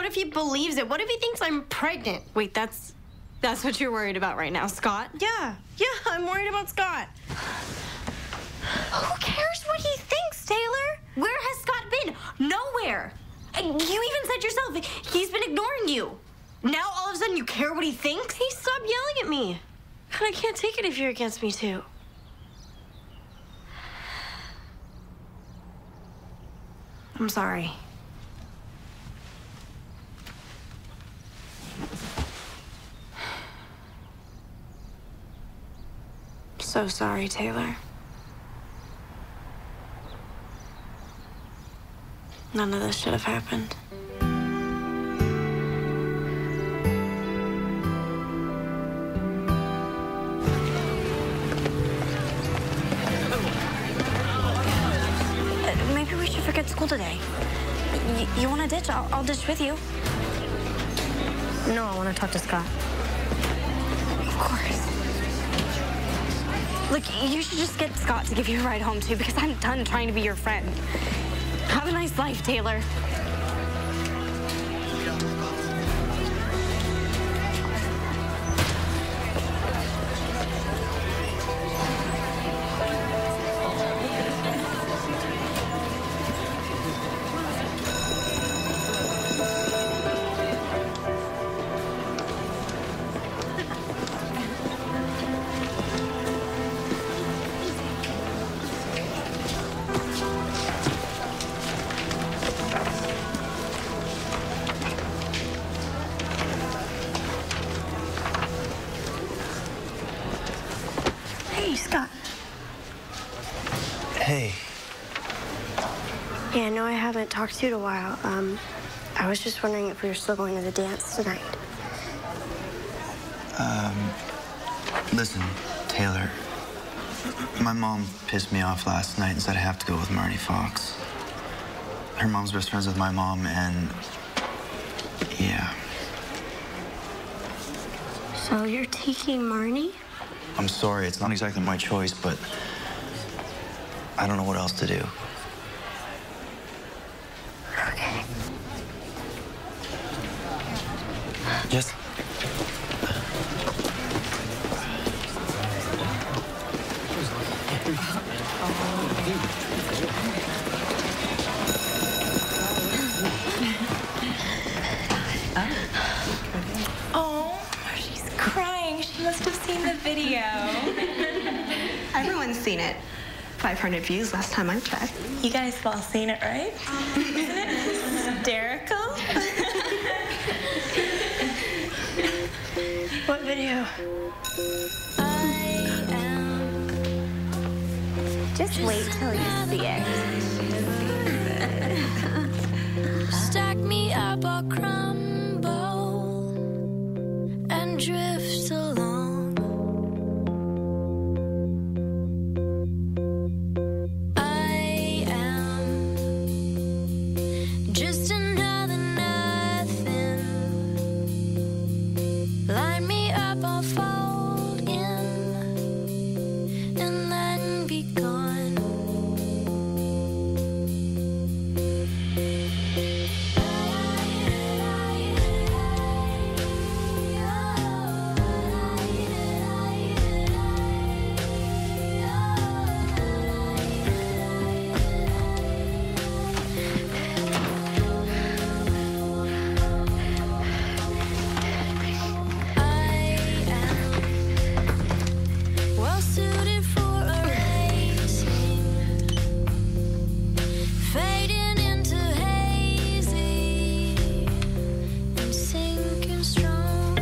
what if he believes it? What if he thinks I'm pregnant? Wait, that's what you're worried about right now, Scott? Yeah, I'm worried about Scott. Who cares what he thinks, Taylor? Where has Scott been? Nowhere. You even said yourself, he's been ignoring you. Now all of a sudden you care what he thinks? He stopped yelling at me. And I can't take it if you're against me too. I'm sorry. So sorry, Taylor. None of this should have happened. Maybe we should forget school today. You want to ditch? I'll ditch with you. No, I want to talk to Scott. Of course. Look, you should just get Scott to give you a ride home, too, because I'm done trying to be your friend. Have a nice life, Taylor. Scott. Hey. Yeah, no, I haven't talked to you in a while. I was just wondering if we were still going to the dance tonight. Listen, Taylor. My mom pissed me off last night and said I have to go with Marty Fox. Her mom's best friends with my mom, and yeah. So you're taking Marnie? I'm sorry, it's not exactly my choice, but I don't know what else to do. Okay. Just... Oh, she's crying. She must have seen the video. Everyone's seen it. 500 views last time I checked. You guys have all seen it, right? Isn't it hysterical? What video? Just wait till you see it. Stack me up, I'll crumble and drift along. I am just another nothing. Line me up, I'll fold in and then be gone. Well suited for a racing, fading into hazy and sinking strong.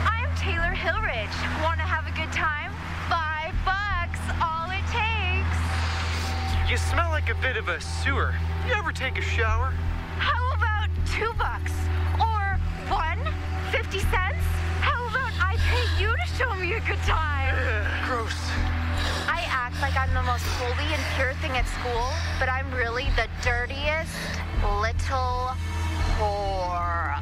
I'm Taylor Hillridge. Want to have a good time? $5, all it takes. You smell like a bit of a sewer. You ever take a shower? How about $2? Or one? 50 cents? How about I pay you to show me a good time? Gross. I act like I'm the most holy and pure thing at school, but I'm really the dirtiest little whore.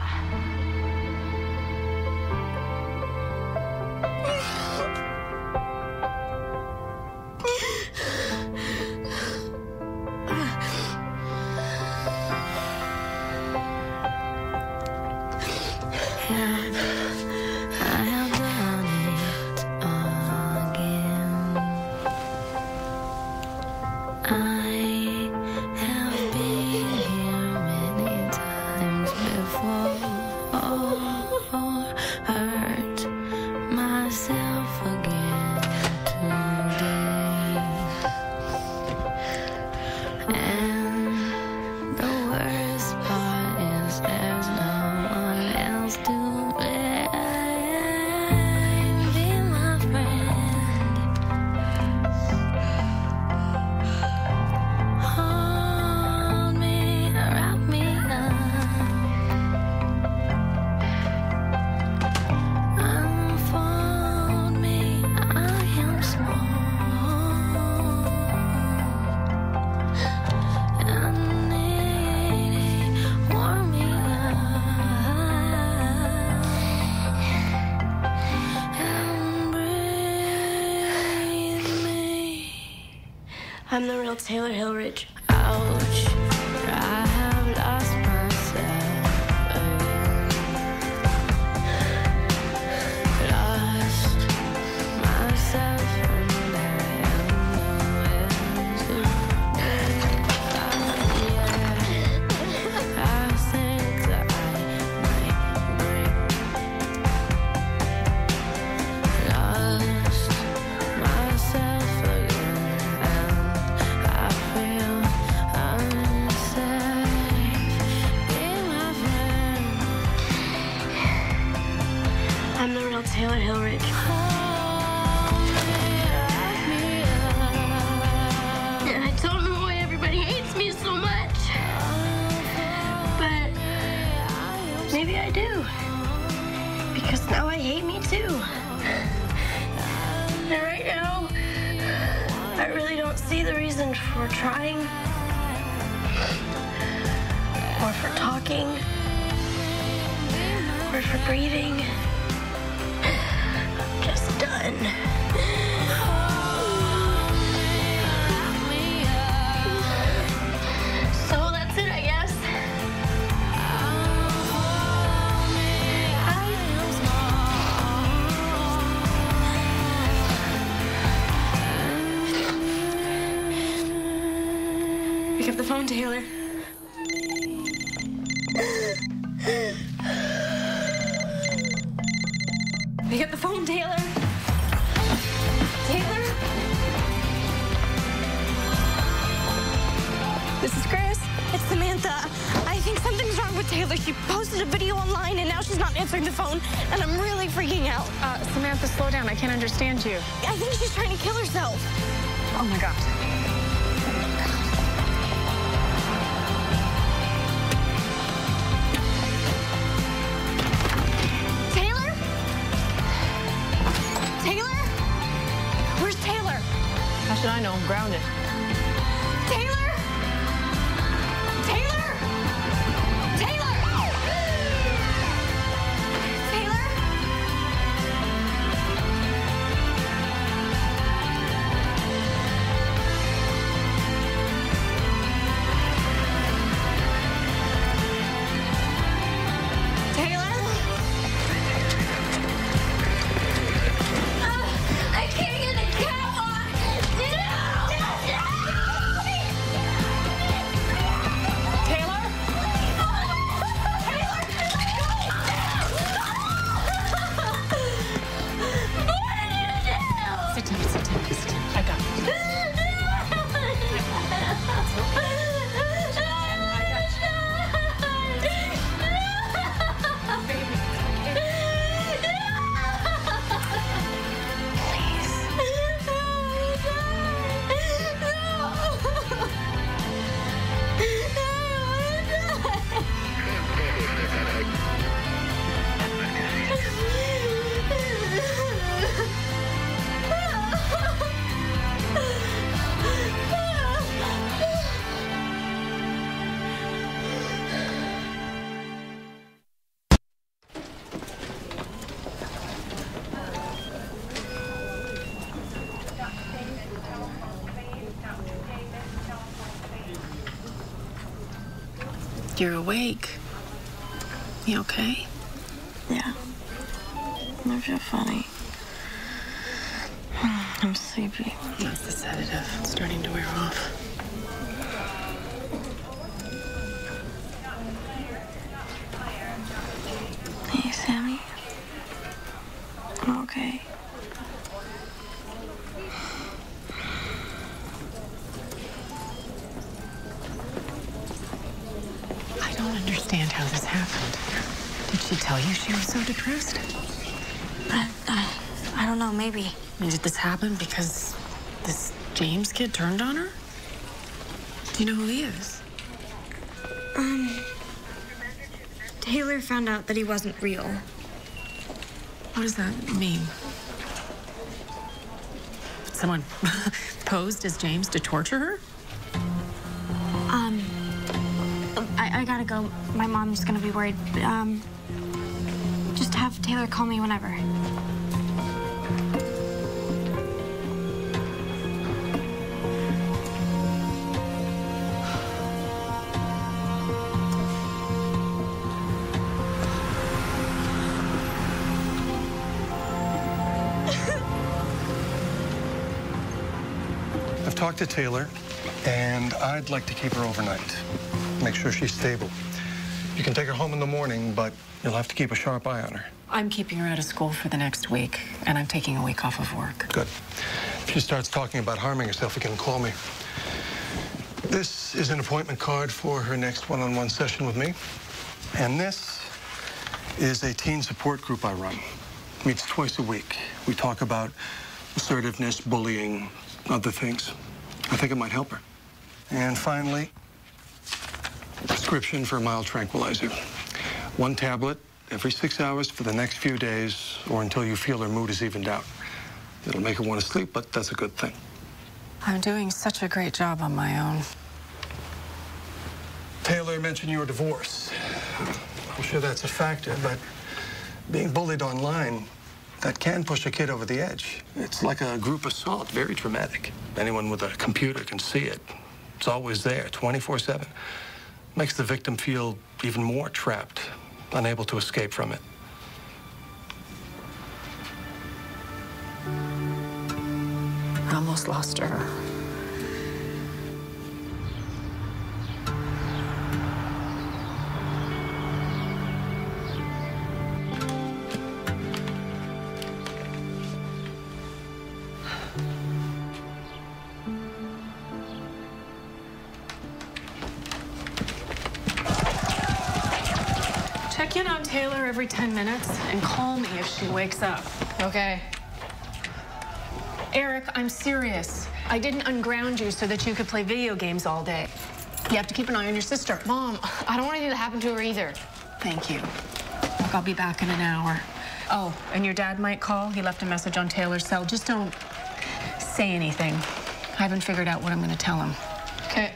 I'm the real Taylor Hillridge. Ouch, I have lost myself again. Lost myself and I am nowhere to be found yet. I think that I might break. Lost myself again. I feel unsafe. Be my friend. I'm the real Taylor Hillridge. Hold me up. And I don't know why everybody hates me so much. But maybe I do. Because now I hate me too. And right now, I really don't see the reason for trying. Or for talking. Or for breathing. I'm just done. So that's it, I guess. Pick up the phone, Taylor. Pick up the phone, Taylor. Taylor? This is Chris. It's Samantha. I think something's wrong with Taylor. She posted a video online and now she's not answering the phone, and I'm really freaking out. Samantha, slow down. I can't understand you. I think she's trying to kill herself. Oh, my gosh. Taylor? Taylor? Where's Taylor? How should I know? I'm grounded. Taylor? Taylor? Taylor? Taylor? Taylor? I can't get the cap on. Taylor? Sit down, sit down, sit down. I got it. You're awake. You okay? Yeah. I feel funny. I'm sleepy. That's the sedative. It's starting to wear off. Hey, Sammy. I'm okay. I don't understand how this happened. Did she tell you she was so depressed? I don't know, maybe. I mean, did this happen because this James kid turned on her? Do you know who he is? Taylor found out that he wasn't real. What does that mean? Someone posed as James to torture her? I gotta go. My mom's gonna be worried. Just have Taylor call me whenever. I've talked to Taylor, and I'd like to keep her overnight. Make sure she's stable. You can take her home in the morning, but you'll have to keep a sharp eye on her. I'm keeping her out of school for the next week, and I'm taking a week off of work. Good. If she starts talking about harming herself, you can call me. This is an appointment card for her next one-on-one session with me. And this is a teen support group I run. Meets twice a week. We talk about assertiveness, bullying, other things. I think it might help her. And finally, prescription for a mild tranquilizer. 1 tablet every 6 hours for the next few days or until you feel her mood is evened out. It'll make her want to sleep, but that's a good thing. I'm doing such a great job on my own. Taylor mentioned your divorce. I'm sure that's a factor, but being bullied online, that can push a kid over the edge. It's like a group assault, very traumatic. Anyone with a computer can see it. It's always there, 24/7. Makes the victim feel even more trapped, unable to escape from it. I almost lost her. Check in on Taylor every 10 minutes and call me if she wakes up. Okay. Eric, I'm serious. I didn't unground you so that you could play video games all day. You have to keep an eye on your sister. Mom, I don't want anything to happen to her either. Thank you. Look, I'll be back in an hour. Oh, and your dad might call. He left a message on Taylor's cell. Just don't say anything. I haven't figured out what I'm going to tell him. Okay.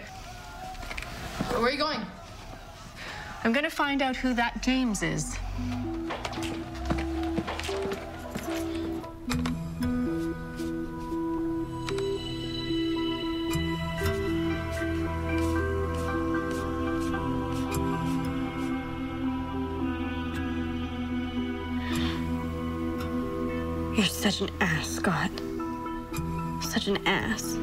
Where are you going? I'm going to find out who that James is. You're such an ass, Scott. Such an ass.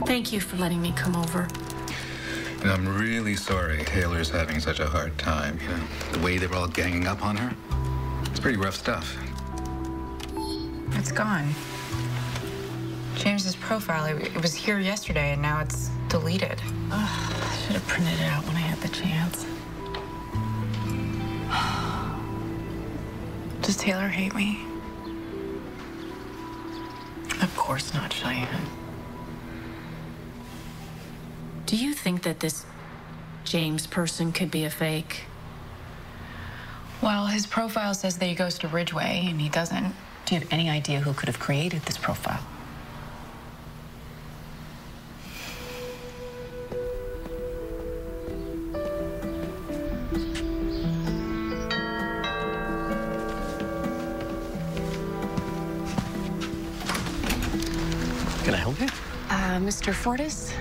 Thank you for letting me come over. And I'm really sorry Taylor's having such a hard time. You know, the way they were all ganging up on her. It's pretty rough stuff. It's gone. James's profile, it was here yesterday, and now it's deleted. Ugh, I should have printed it out when I had the chance. Does Taylor hate me? Of course not, Cheyenne. Do you think that this James person could be a fake? Well, his profile says that he goes to Ridgeway, and he doesn't. Do you have any idea who could have created this profile? Can I help you? Mr. Fortis?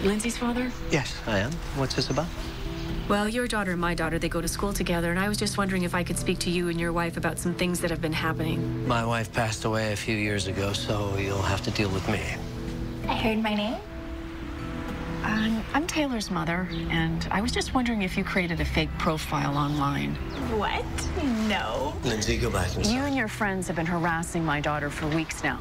Lindsay's father? Yes, I am. What's this about? Well, your daughter and my daughter, they go to school together, and I was just wondering if I could speak to you and your wife about some things that have been happening. My wife passed away a few years ago, so you'll have to deal with me. I heard my name. I'm Taylor's mother, and I was just wondering if you created a fake profile online. What? No. Lindsay, go back inside. You and your friends have been harassing my daughter for weeks now.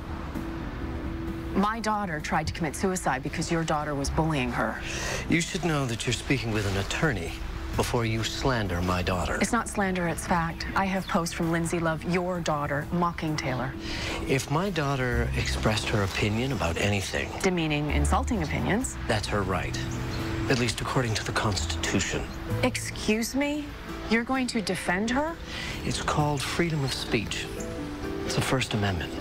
My daughter tried to commit suicide because your daughter was bullying her. You should know that you're speaking with an attorney before you slander my daughter. It's not slander, it's fact. I have posts from Lindsay Love, your daughter, mocking Taylor. If my daughter expressed her opinion about anything... Demeaning, insulting opinions. That's her right. At least according to the Constitution. Excuse me? You're going to defend her? It's called freedom of speech. It's the First Amendment.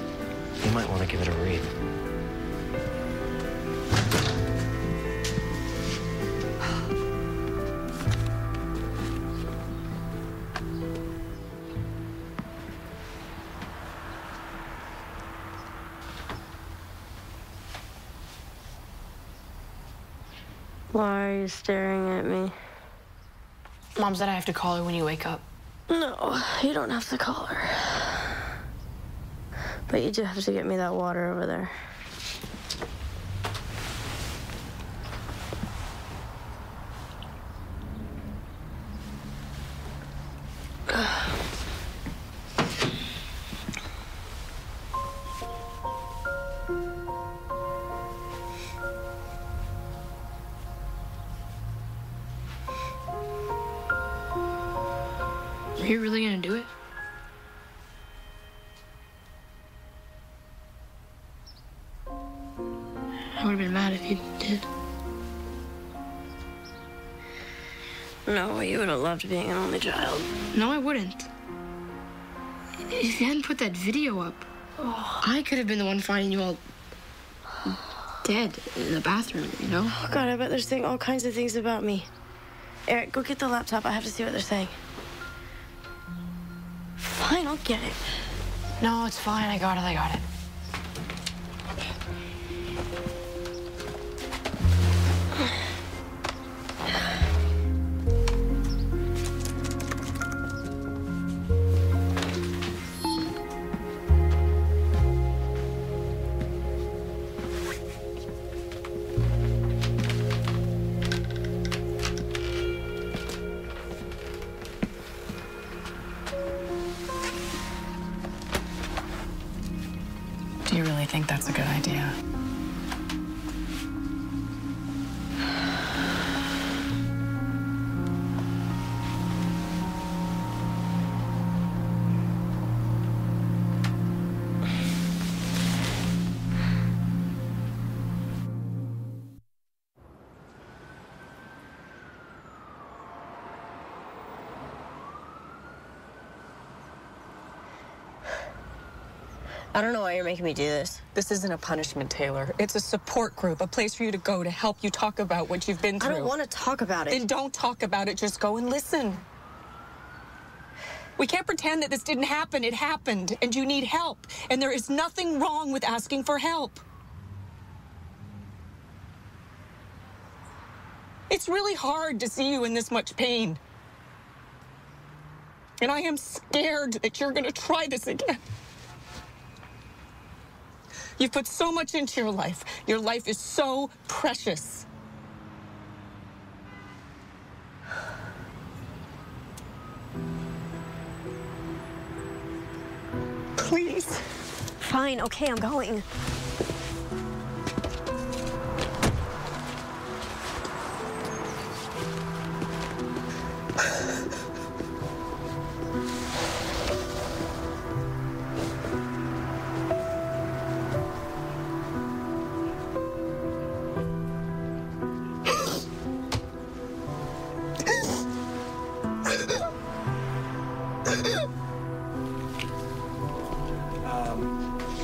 You might want to give it a read. Why are you staring at me? Mom said I have to call her when you wake up. No, you don't have to call her. But you do have to get me that water over there. Are you really gonna do it? I would have been mad if you did. No, you would have loved being an only child. No, I wouldn't. If you hadn't put that video up, I could have been the one finding you all dead in the bathroom, you know? Oh, God, I bet they're saying all kinds of things about me. Eric, go get the laptop. I have to see what they're saying. Fine, I'll get it. No, it's fine. I got it. Do you really think that's a good idea? I don't know why you're making me do this. This isn't a punishment, Taylor. It's a support group, a place for you to go to help you talk about what you've been through. I don't want to talk about it. Then don't talk about it. Just go and listen. We can't pretend that this didn't happen. It happened, and you need help. And there is nothing wrong with asking for help. It's really hard to see you in this much pain. And I am scared that you're going to try this again. You've put so much into your life. Your life is so precious. Please. Fine, okay, I'm going.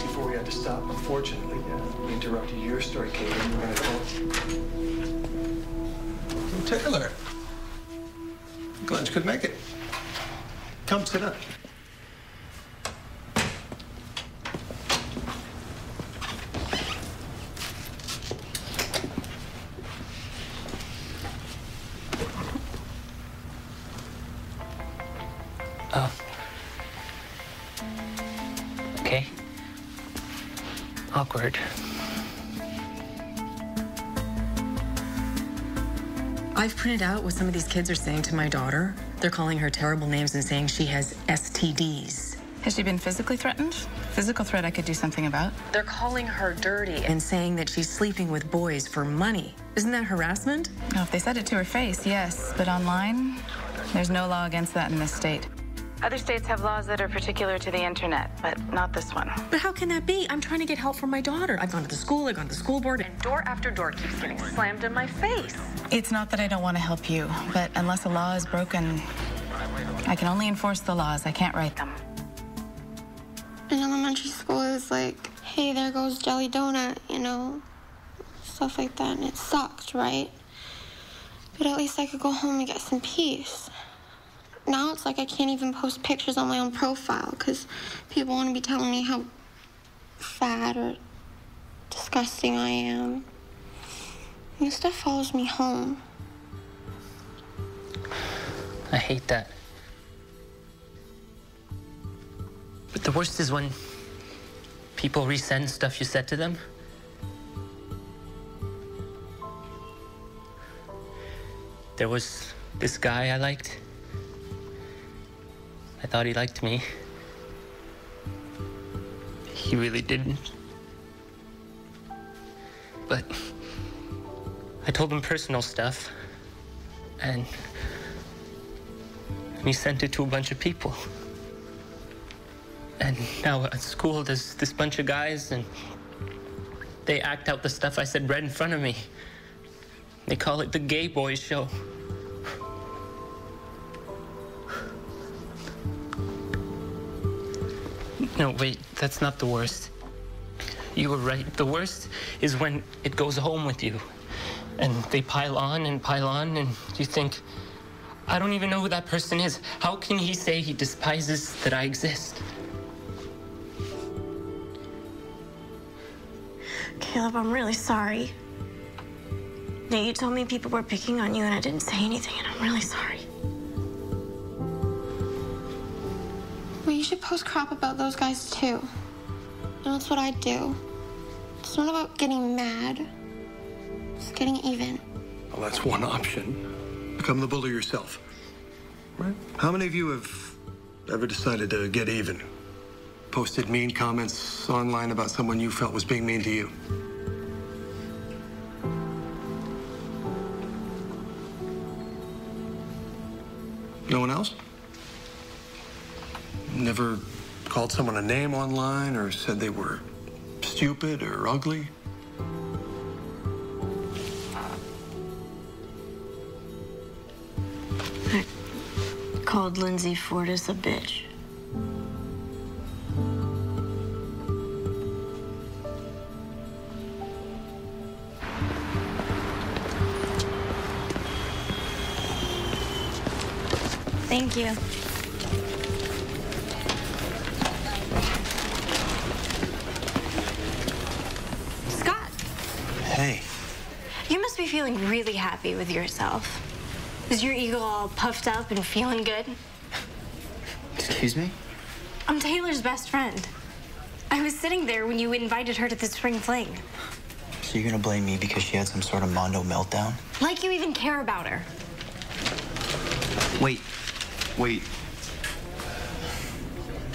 Before we had to stop, unfortunately, we interrupted your story, Kate, and we're going to go. Taylor. Glad you could make it. Come sit up. Oh. Okay. Awkward. I've printed out what some of these kids are saying to my daughter. They're calling her terrible names and saying she has STDs. Has she been physically threatened? Physical threat I could do something about. They're calling her dirty and saying that she's sleeping with boys for money. Isn't that harassment? No, if they said it to her face, yes. But online, there's no law against that in this state. Other states have laws that are particular to the internet, but not this one. But how can that be? I'm trying to get help for my daughter. I've gone to the school, I've gone to the school board, and door after door keeps getting slammed in my face. It's not that I don't want to help you, but unless a law is broken, I can only enforce the laws. I can't write them. In elementary school, it was like, hey, there goes Jelly Donut, you know, stuff like that, and it sucked, right? But at least I could go home and get some peace. Now it's like I can't even post pictures on my own profile because people want to be telling me how fat or disgusting I am. And this stuff follows me home. I hate that. The worst is when people resend stuff you said to them. There was this guy I liked. I thought he liked me. He really didn't. But I told him personal stuff, and he sent it to a bunch of people. And now at school, there's this bunch of guys, and they act out the stuff I said right in front of me. They call it the Gay Boys Show. No, wait, that's not the worst. You were right. The worst is when it goes home with you. And they pile on, and you think, I don't even know who that person is. How can he say he despises that I exist? Caleb, I'm really sorry. Yeah, you told me people were picking on you and I didn't say anything, and I'm really sorry. Well, you should post crap about those guys too. You know, that's what I do. It's not about getting mad. It's getting even. Well, that's one option. Become the bully yourself. Right? How many of you have ever decided to get even? Posted mean comments online about someone you felt was being mean to you? No one else? Never called someone a name online or said they were stupid or ugly? I called Lindsay Fortis a bitch. Thank you. Scott. Hey. You must be feeling really happy with yourself. Is your ego all puffed up and feeling good? Excuse me? I'm Taylor's best friend. I was sitting there when you invited her to the spring fling. So you're gonna blame me because she had some sort of Mondo meltdown? Like you even care about her. Wait.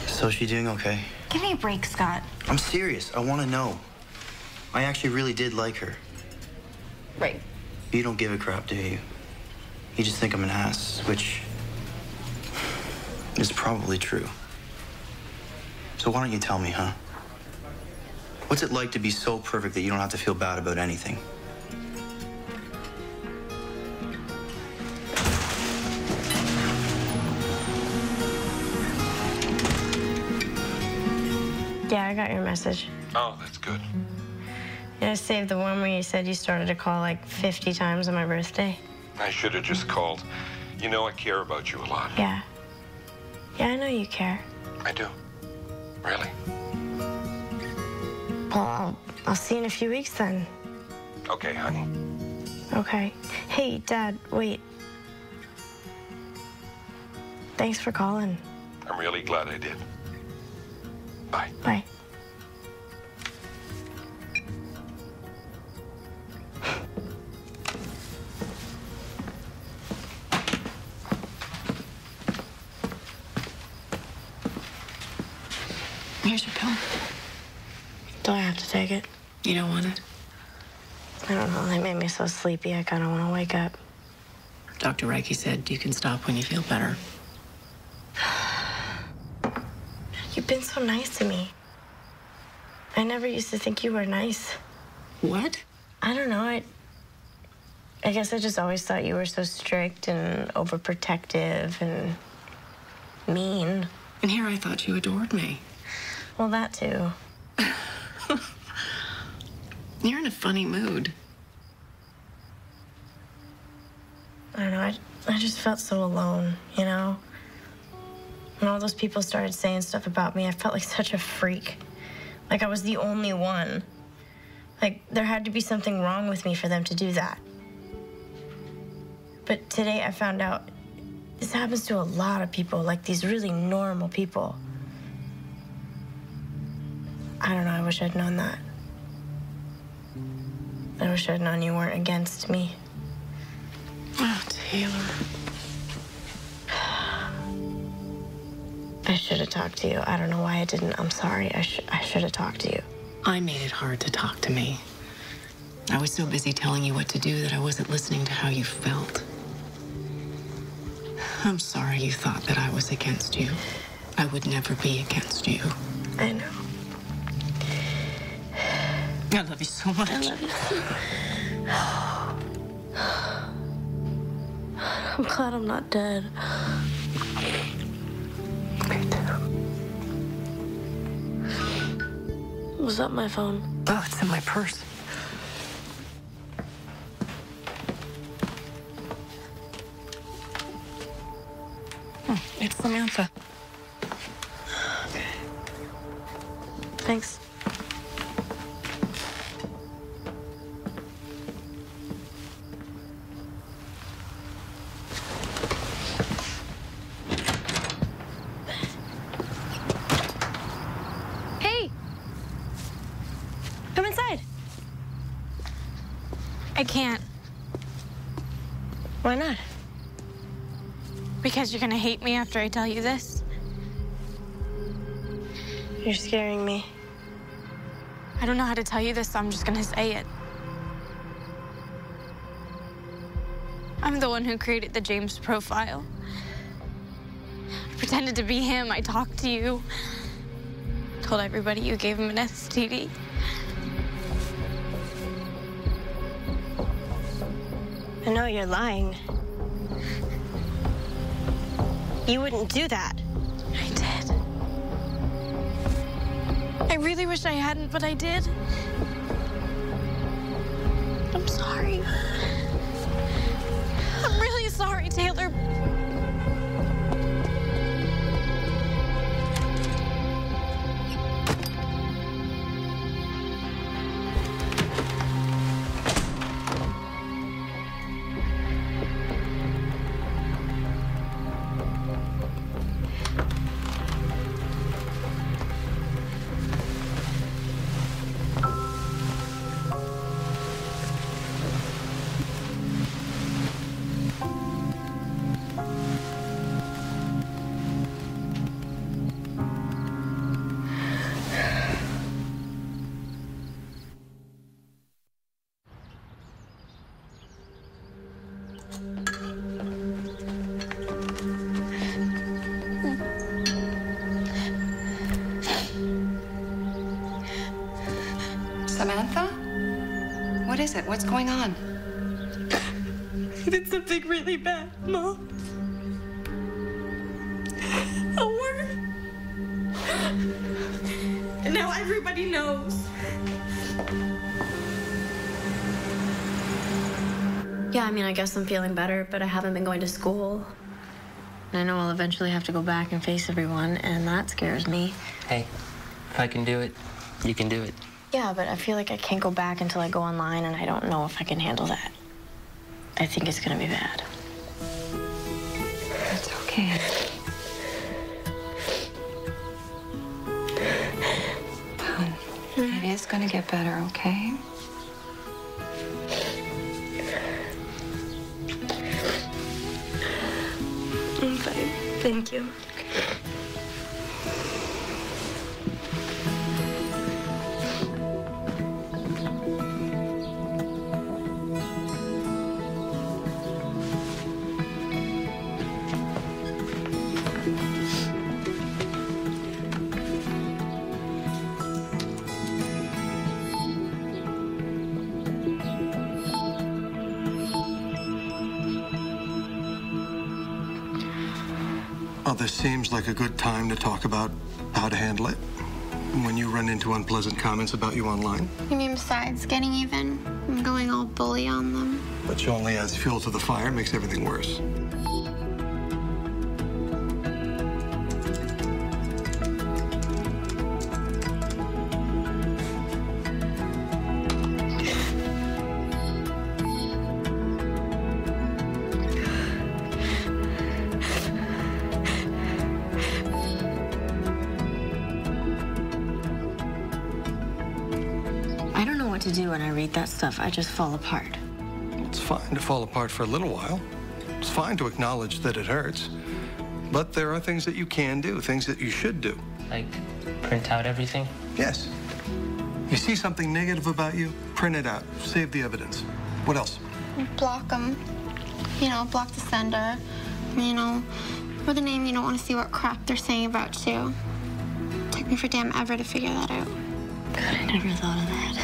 So is she doing okay? Give me a break, Scott. I'm serious. I want to know. I actually really did like her. Right. You don't give a crap, do you? You just think I'm an ass, which is probably true. So why don't you tell me, huh? What's it like to be so perfect that you don't have to feel bad about anything? Yeah, I got your message. Oh, that's good. Yeah, I saved the one where you said you started to call like 50 times on my birthday. I should have just called. You know I care about you a lot. Yeah. Yeah, I know you care. I do. Really. Well, I'll see you in a few weeks then. Okay, honey. Okay. Hey, Dad, wait. Thanks for calling. I'm really glad I did. Bye. Bye. Here's your pill. Do I have to take it? You don't want it? I don't know. They made me so sleepy, I kind of want to wake up. Dr. Reiki said you can stop when you feel better. You've been so nice to me. I never used to think you were nice. What? I don't know. I guess I just always thought you were so strict and overprotective and mean. And here I thought you adored me. Well, that too. You're in a funny mood. I don't know. I just felt so alone, you know? When all those people started saying stuff about me, I felt like such a freak. Like I was the only one. Like there had to be something wrong with me for them to do that. But today I found out this happens to a lot of people, like these really normal people. I don't know, I wish I'd known that. I wish I'd known you weren't against me. Oh, Taylor. I should have talked to you. I don't know why I didn't. I'm sorry. I should have talked to you. I made it hard to talk to me. I was so busy telling you what to do that I wasn't listening to how you felt. I'm sorry you thought that I was against you. I would never be against you. I know. I love you so much. I love you. I'm glad I'm not dead. Me too. Was that my phone? Oh, it's in my purse. It's Samantha. Okay. Thanks. Hey! Come inside. I can't. Why not? Because you're gonna hate me after I tell you this. You're scaring me. I don't know how to tell you this, so I'm just gonna say it. I'm the one who created the James profile. I pretended to be him. I talked to you. Told everybody you gave him an STD. I know you're lying. You wouldn't do that. I did. I really wish I hadn't, but I did. I'm sorry. I'm really sorry, Taylor. Samantha? What is it? What's going on? I did something really bad, Mom. A word. And now everybody knows. Yeah, I mean, I guess I'm feeling better, but I haven't been going to school. And I know I'll eventually have to go back and face everyone, and that scares me. Hey, if I can do it, you can do it. Yeah, but I feel like I can't go back until I go online, and I don't know if I can handle that. I think it's gonna be bad. It's okay. It is gonna get better, okay? I'm fine. Thank you. Well, this seems like a good time to talk about how to handle it when you run into unpleasant comments about you online. You mean besides getting even and going all bully on them? Which only adds fuel to the fire, makes everything worse. do when I read that stuff. I just fall apart. It's fine to fall apart for a little while. It's fine to acknowledge that it hurts. But there are things that you can do, things that you should do. Like print out everything? Yes. You see something negative about you, print it out. Save the evidence. What else? Block them. You know, block the sender. You know, with a name you don't want to see what crap they're saying about you. Took me for damn ever to figure that out. God, I never thought of that.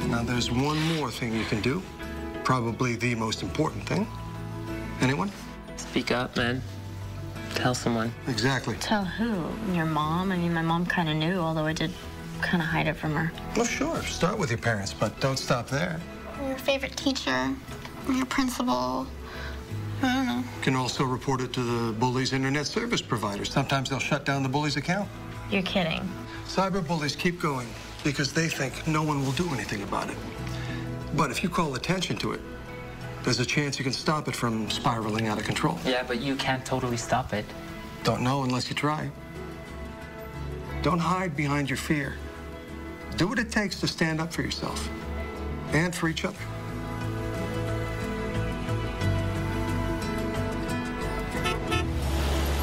Now, there's one more thing you can do. Probably the most important thing. Anyone? Speak up, man. Tell someone. Exactly. Tell who? Your mom? I mean, my mom kind of knew, although I did kind of hide it from her. Well, sure. Start with your parents, but don't stop there. Your favorite teacher, your principal. I don't know. You can also report it to the bully's internet service provider. Sometimes they'll shut down the bully's account. You're kidding. Cyberbullies keep going because they think no one will do anything about it. But if you call attention to it, there's a chance you can stop it from spiraling out of control. Yeah, but you can't totally stop it. Don't know unless you try. Don't hide behind your fear. Do what it takes to stand up for yourself and for each other.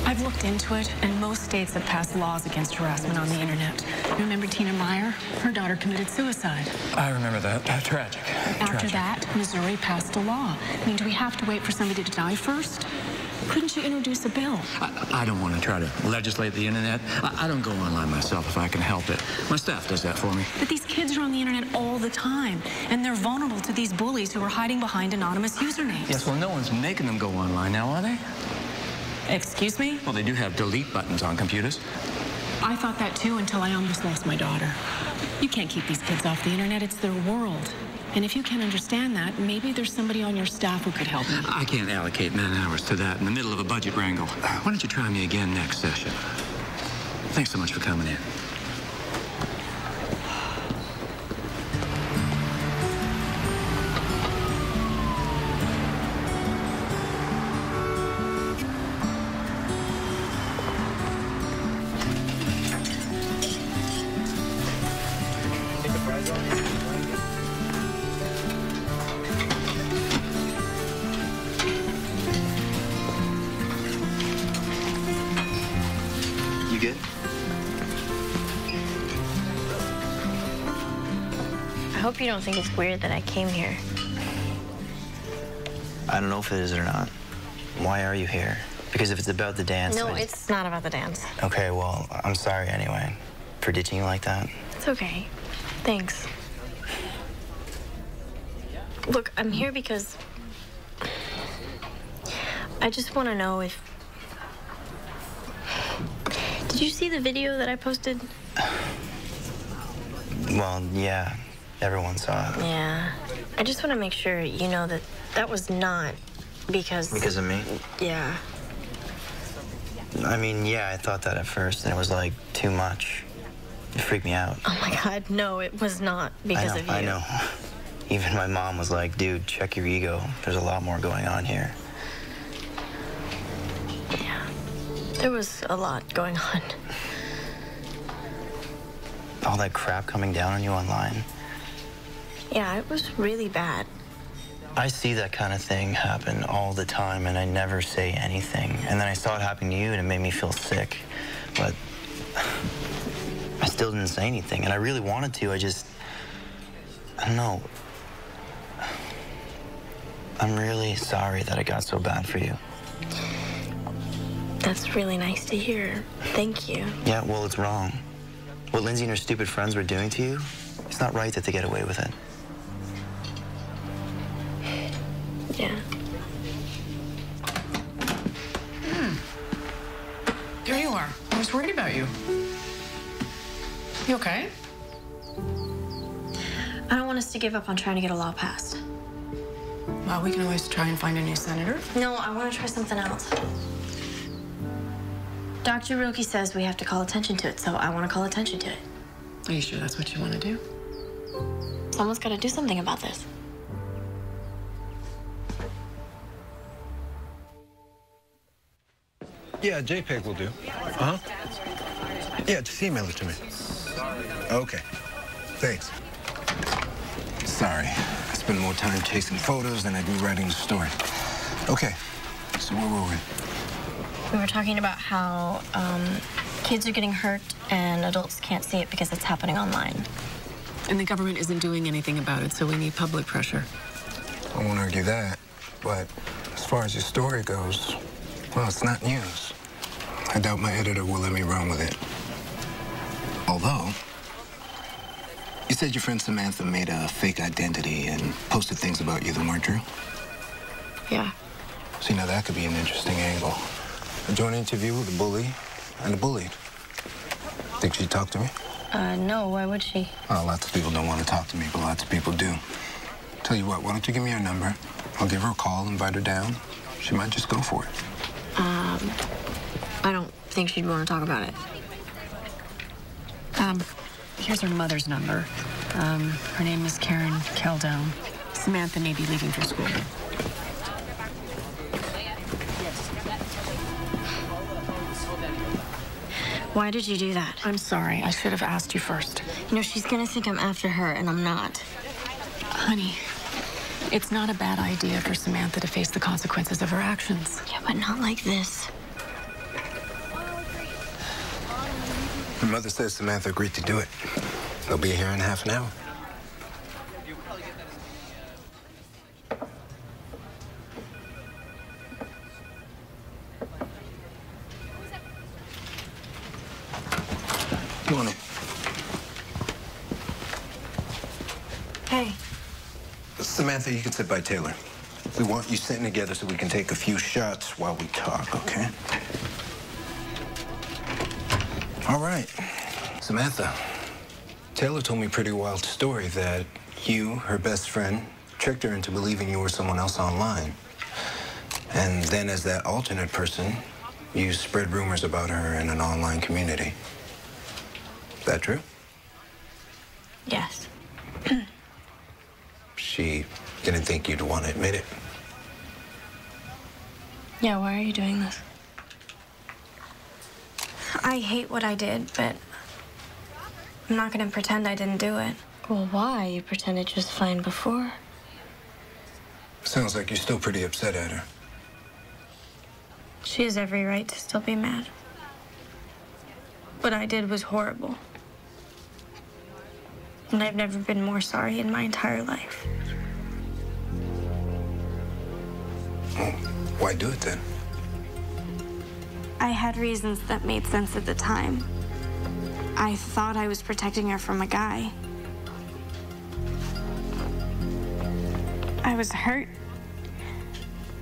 I've looked into it, and most states have passed laws against harassment on the internet. Remember Tina Meyer? Her daughter committed suicide. I remember that. Tragic. After that, Missouri passed a law. I mean, do we have to wait for somebody to die first? Couldn't you introduce a bill? I don't want to try to legislate the internet. I don't go online myself if I can help it. My staff does that for me. But these kids are on the internet all the time, and they're vulnerable to these bullies who are hiding behind anonymous usernames. Yes, well, no one's making them go online now, are they? Excuse me? Well, they do have delete buttons on computers. I thought that too until I almost lost my daughter. You can't keep these kids off the internet. It's their world. And if you can't understand that, maybe there's somebody on your staff who could help me. I can't allocate man-hours to that in the middle of a budget wrangle. Why don't you try me again next session? Thanks so much for coming in. You good? I hope you don't think it's weird that I came here. I don't know if it is or not. Why are you here? Because if it's about the dance... No, it's not about the dance. Okay, well, I'm sorry anyway for ditching you like that. It's okay. Thanks. Look, I'm here because I just want to know if... Did you see the video that I posted? Well, yeah, everyone saw it. Yeah. I just want to make sure you know that that was not because... Because of me? Yeah. I mean, yeah, I thought that at first, and it was like too much. It freaked me out. Oh my God, no, it was not because of you. I know. Even my mom was like, dude, check your ego. There's a lot more going on here. Yeah. There was a lot going on. All that crap coming down on you online. Yeah, it was really bad. I see that kind of thing happen all the time, and I never say anything. And then I saw it happen to you, and it made me feel sick. But I still didn't say anything, and I really wanted to. I don't know. I'm really sorry that it got so bad for you. That's really nice to hear. Thank you. Yeah, well, it's wrong. What Lindsay and her stupid friends were doing to you, it's not right that they get away with it. Yeah. Here you are. I was worried about you. You okay? I don't want us to give up on trying to get a law passed. Well, we can always try and find a new senator. No, I want to try something else. Dr. Roki says we have to call attention to it, so I want to call attention to it. Are you sure that's what you want to do? Someone's got to do something about this. Yeah, JPEG will do. Uh-huh. Yeah, just email it to me. Okay. Thanks. Sorry. I spend more time chasing photos than I do writing the story. Okay. So where were we? We were talking about how kids are getting hurt and adults can't see it because it's happening online. And the government isn't doing anything about it, so we need public pressure. I won't argue that, but as far as your story goes, well, it's not news. I doubt my editor will let me run with it. Although, you said your friend Samantha made a fake identity and posted things about you that weren't true? Yeah. See, now that could be an interesting angle. A joint interview with a bully and a bullied. Think she'd talk to me? No, why would she? Well, lots of people don't want to talk to me, but lots of people do. Tell you what, why don't you give me her number? I'll give her a call, invite her down. She might just go for it. I don't think she'd want to talk about it. Here's her mother's number. Her name is Karen Keldone. Samantha may be leaving for school. Why did you do that? I'm sorry. I should have asked you first. You know, she's gonna think I'm after her, and I'm not. Honey, it's not a bad idea for Samantha to face the consequences of her actions. Yeah, but not like this. Her mother says Samantha agreed to do it. They'll be here in half an hour. Morning. Hey. Samantha, you can sit by Taylor. We want you sitting together so we can take a few shots while we talk, okay? All right. Samantha, Taylor told me a pretty wild story that you, her best friend, tricked her into believing you were someone else online. And then as that alternate person, you spread rumors about her in an online community. Is that true? Yes. She didn't think you'd want to admit it. Yeah, why are you doing this? I hate what I did, but I'm not gonna pretend I didn't do it. Well, why? You pretended just fine before. Sounds like you're still pretty upset at her. She has every right to still be mad. What I did was horrible. And I've never been more sorry in my entire life. Well, why do it then? I had reasons that made sense at the time. I thought I was protecting her from a guy. I was hurt,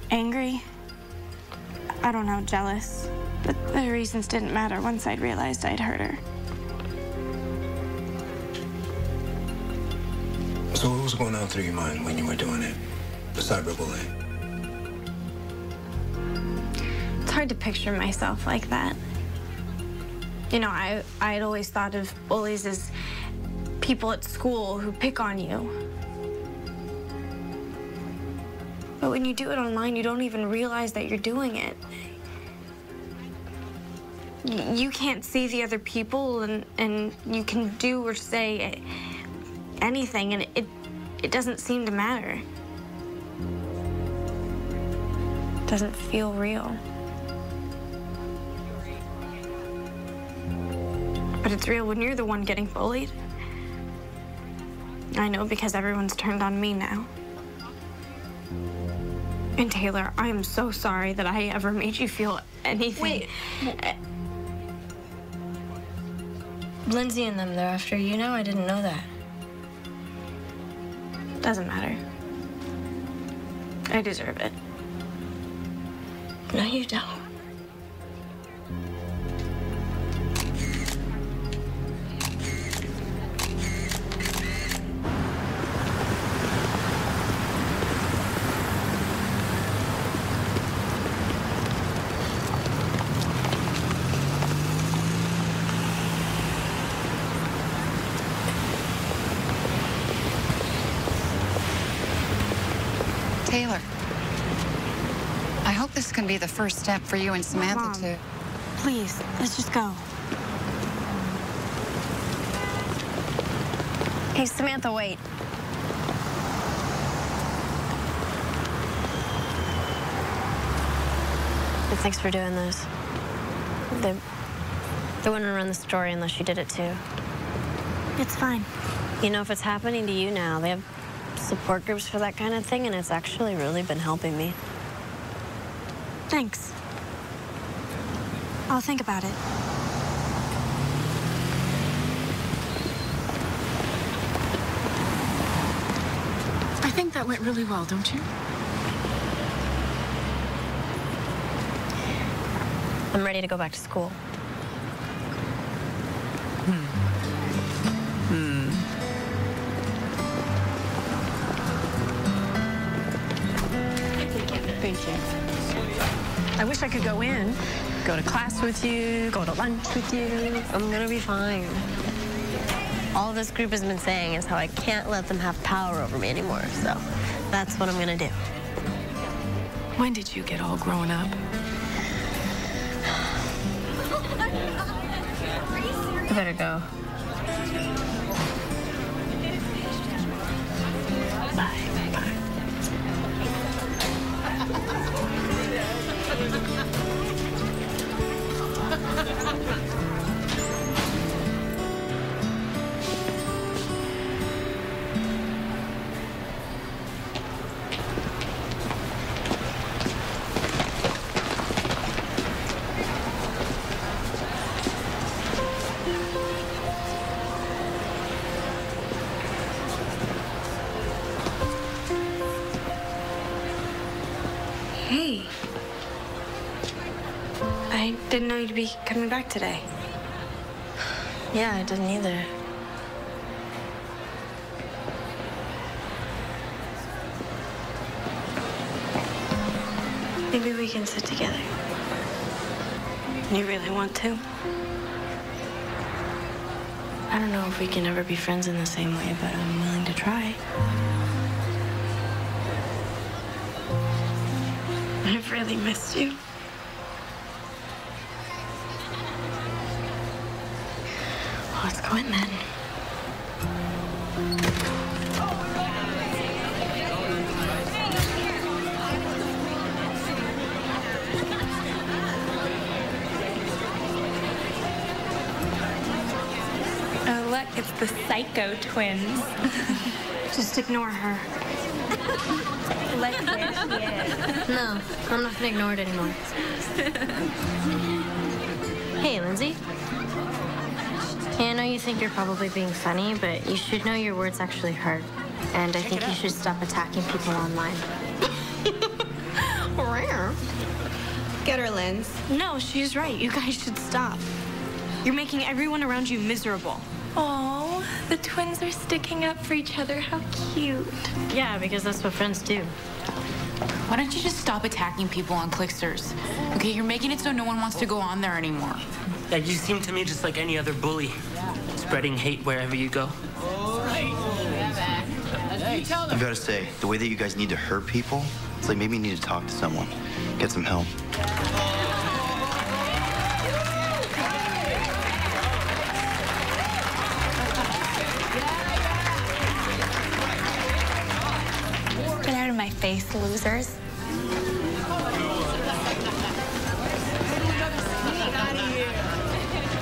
angry, I don't know, jealous. But the reasons didn't matter once I'd realized I'd hurt her. So what was going on through your mind when you were doing it? The cyberbullying? It's hard to picture myself like that. You know, I'd always thought of bullies as people at school who pick on you. But when you do it online, you don't even realize that you're doing it. You can't see the other people, and you can do or say anything, and it doesn't seem to matter. It doesn't feel real. But it's real when you're the one getting bullied. I know because everyone's turned on me now. And Taylor, I am so sorry that I ever made you feel anything. Wait. Lindsay and them, they're after you now? I didn't know that. Doesn't matter. I deserve it. No, you don't. Taylor, I hope this can be the first step for you and Samantha Mom, to... Please, let's just go. Hey, Samantha, wait. Thanks for doing this. They wouldn't run the story unless you did it too. It's fine. You know, if it's happening to you now, they have support groups for that kind of thing, and it's actually really been helping me. Thanks. I'll think about it. I think that went really well, don't you? I'm ready to go back to school. Thank you. I wish I could go in, go to class with you, go to lunch with you. I'm gonna be fine. All this group has been saying is how I can't let them have power over me anymore, so that's what I'm gonna do. When did you get all grown up? I better go. Hey. I didn't know you'd be coming back today. Yeah, I didn't either. Maybe we can sit together. You really want to? I don't know if we can ever be friends in the same way, but I'm willing to try. I've really missed you. Well, let's go in then. Oh, look, it's the Psycho twins. Just ignore her. Like where she is. No, I'm not gonna ignore it anymore. Hey, Lindsay. I know you think you're probably being funny, but you should know your words actually hurt. And I think you should stop attacking people online. Rare. Get her, Linz. No, she's right. You guys should stop. You're making everyone around you miserable. Oh, the twins are sticking up for each other. How cute. Yeah, because that's what friends do. Why don't you just stop attacking people on Clicksters? Okay, you're making it so no one wants to go on there anymore. Yeah, you seem to me just like any other bully, spreading hate wherever you go. I've got to say, the way that you guys need to hurt people, it's like maybe you need to talk to someone, get some help. Get out of my face, losers.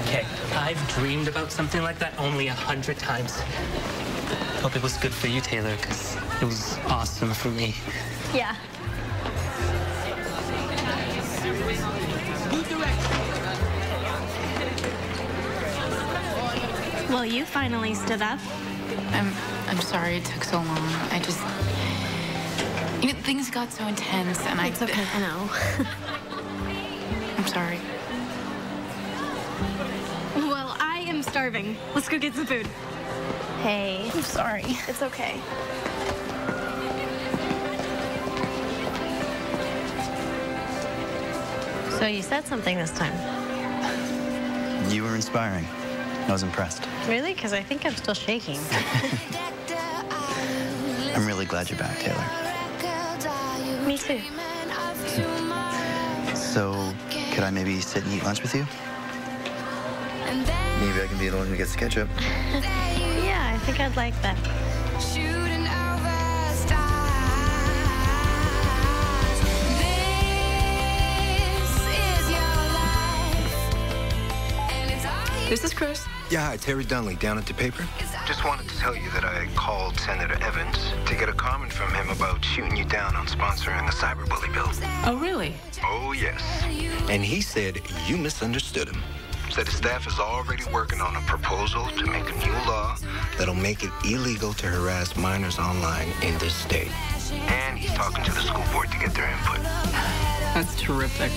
Okay, I've dreamed about something like that only 100 times. Hope it was good for you, Taylor, because it was awesome for me. Yeah. Well, you finally stood up. I'm sorry it took so long. I just, you know, things got so intense, and It's okay, I know. I'm sorry. Well, I am starving. Let's go get some food. Hey. I'm sorry. It's okay. So you said something this time. You were inspiring. I was impressed. Really? Because I think I'm still shaking. I'm really glad you're back, Taylor. Me too. So, Could I maybe sit and eat lunch with you? Maybe I can be the one who gets ketchup. Yeah, I think I'd like that. This is Chris. Yeah, hi, Terry Dunley, down at the paper. Just wanted to tell you that I called Senator Evans to get a comment from him about shooting you down on sponsoring the Cyberbully bill. Oh, really? Oh, yes. And he said you misunderstood him. Said his staff is already working on a proposal to make a new law that'll make it illegal to harass minors online in this state. And he's talking to the school board to get their input. That's terrific.